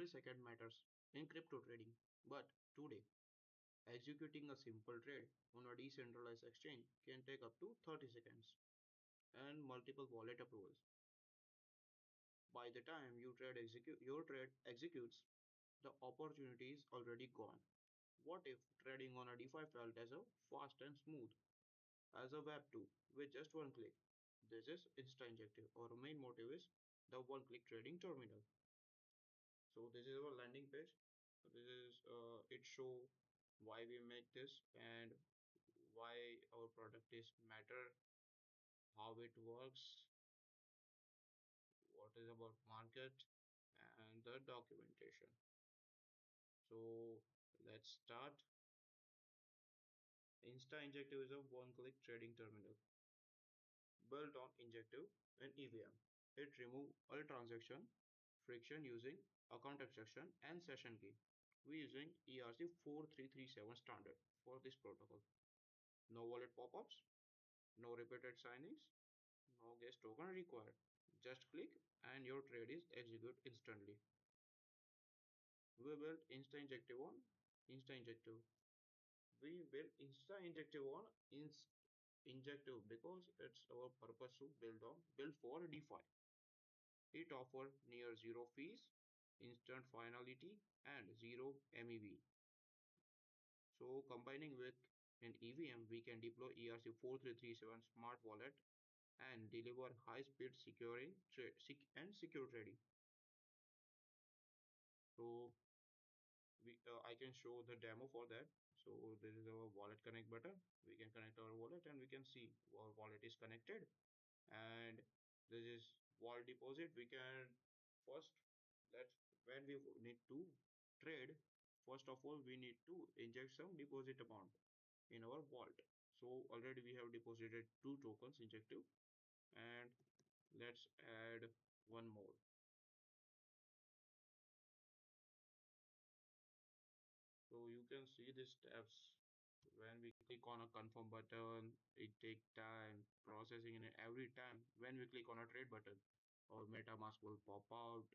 Every second matters in crypto trading, but today, executing a simple trade on a decentralized exchange can take up to 30 seconds and multiple wallet approvals. By the time your trade executes, the opportunity is already gone. What if trading on a DeFi felt as a fast and smooth as a Web 2 with just one click? This is InstaInjective. Our main motive is the one-click trading terminal. So this is our landing page. This is it show why we make this and why our product is matter, how it works, what is about market, and the documentation. So let's start. InstaInjective is a one-click trading terminal built on Injective and EVM. It removes all transaction friction using account abstraction and session key. We using ERC-4337 standard for this protocol. No wallet pop-ups, no repeated signings, no gas token required. Just click and your trade is executed instantly. We built InstaInjective. We built InstaInjective on Injective because it's our purpose to build for DeFi. It offers near zero fees, instant finality, and zero MEV. So combining with an EVM, we can deploy ERC-4337 smart wallet and deliver high-speed and secure trading. So I can show the demo for that. So this is our wallet connect button. We can connect our wallet and we can see our wallet is connected. And this is wallet deposit. We can first let when we need to trade. First of all, we need to inject some deposit amount in our wallet. So already we have deposited 2 tokens injective, and let's add one more. So you can see the steps. When we click on a confirm button, it takes time processing, and every time when we click on a trade button, our MetaMask will pop out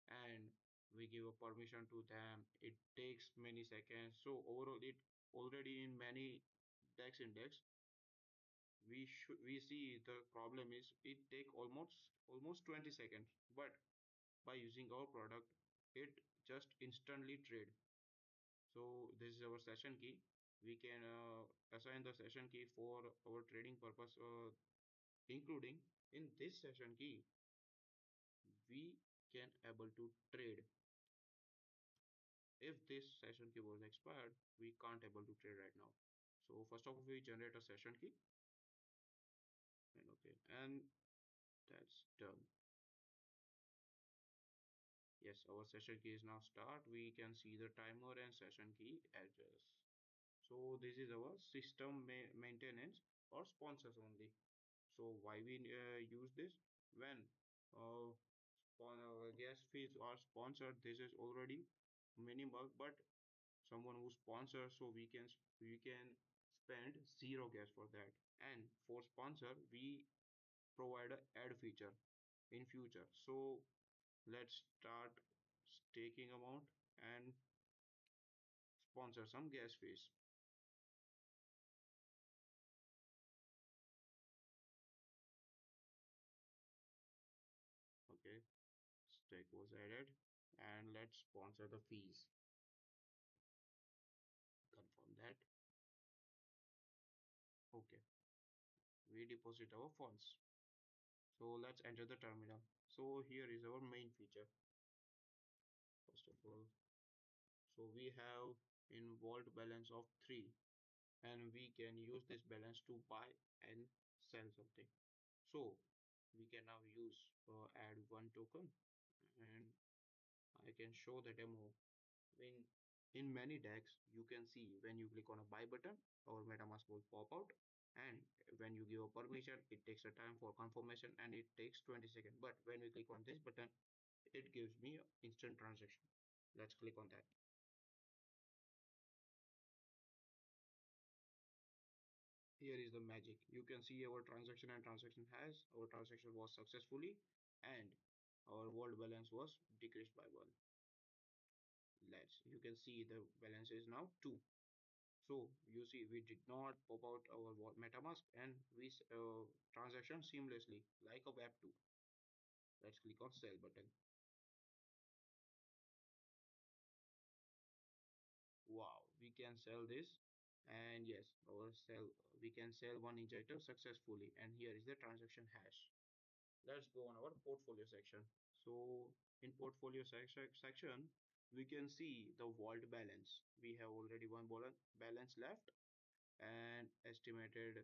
and we give a permission to them. It takes many seconds. So overall, it already in many DEX index, we see the problem is it take almost 20 seconds. But by using our product, it just instantly trade. So this is our session key. We can assign the session key for our trading purpose, including in this session key, we can able to trade. If this session key was expired, we can't able to trade right now. So first of all, we generate a session key, and okay, and that's done. Yes, our session key is now start. We can see the timer and session key address. So this is our system maintenance or sponsors only. So why we use this? When gas fees are sponsored, this is already minimal, but someone who sponsors, so we can spend zero gas for that. And for sponsor, we provide a add feature in future. So let's start staking amount and sponsor some gas fees. Okay, stake was added, and let's sponsor the fees. Confirm that. Okay, we deposit our funds. So let's enter the terminal. So here is our main feature. First of all, so we have involved balance of 3, and we can use this balance to buy and sell something. So we can now use add one token, and I can show the demo. In many decks, you can see when you click on a buy button, our MetaMask will pop out. And when you give a permission, it takes a time for confirmation and it takes 20 seconds. But when we click on this button, it gives me instant transaction. Let's click on that. Here is the magic. You can see our transaction and our transaction was successfully, and our world balance was decreased by 1. let's you can see the balance is now 2. So you see we did not pop out our MetaMask and we transaction seamlessly like a web 2. Let's click on sell button. Wow, we can sell this. And yes, our sell we can sell one injector successfully. And here is the transaction hash. Let's go on our portfolio section. So in portfolio section, we can see the vault balance. We have already one balance left and estimated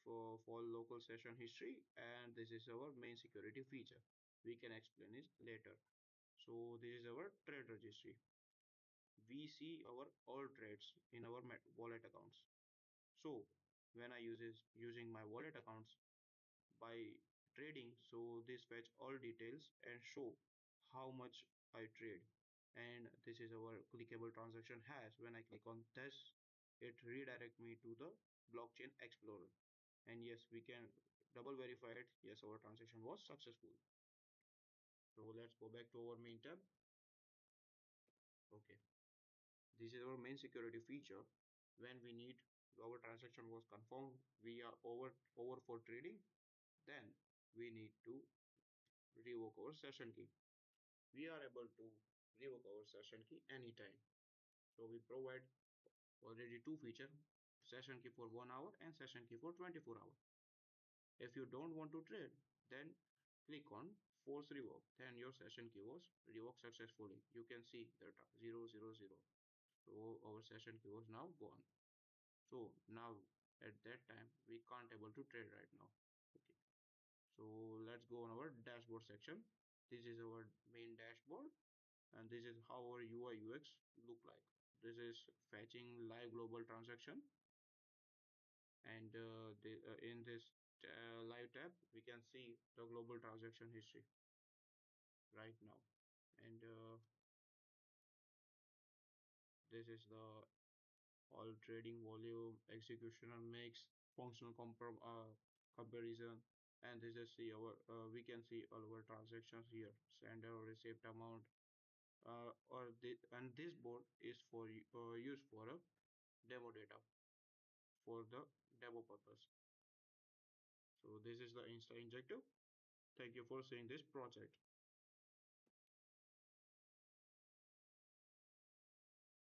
for local session history. And this is our main security feature. We can explain it later. So this is our trade registry. We see our all trades in our wallet accounts. So when I using my wallet accounts by trading, so this fetch all details and show how much I trade. And this is our clickable transaction hash. When I click on this, it redirect me to the blockchain explorer. And yes, we can double verify it. Yes, our transaction was successful. So let's go back to our main tab. Okay. This is our main security feature. When we need our transaction was confirmed, we are over for trading, then we need to revoke our session key. We are able to revoke our session key anytime. So we provide already two features, session key for 1 hour and session key for 24 hours. If you don't want to trade, then click on force revoke. Then your session key was revoked successfully. You can see that 000. So our session key was now gone. So now at that time we can't able to trade right now. Okay. So let's go on our dashboard section. This is our main dashboard and this is how our UI UX look like. This is fetching live global transaction and in this live tab we can see the global transaction history right now. And this is the all trading volume, executional mix, functional comparison, and this is see our we can see all our transactions here, sender or receipt amount, and this board is for use for a demo data for the demo purpose. So this is the InstaInjective. Thank you for seeing this project.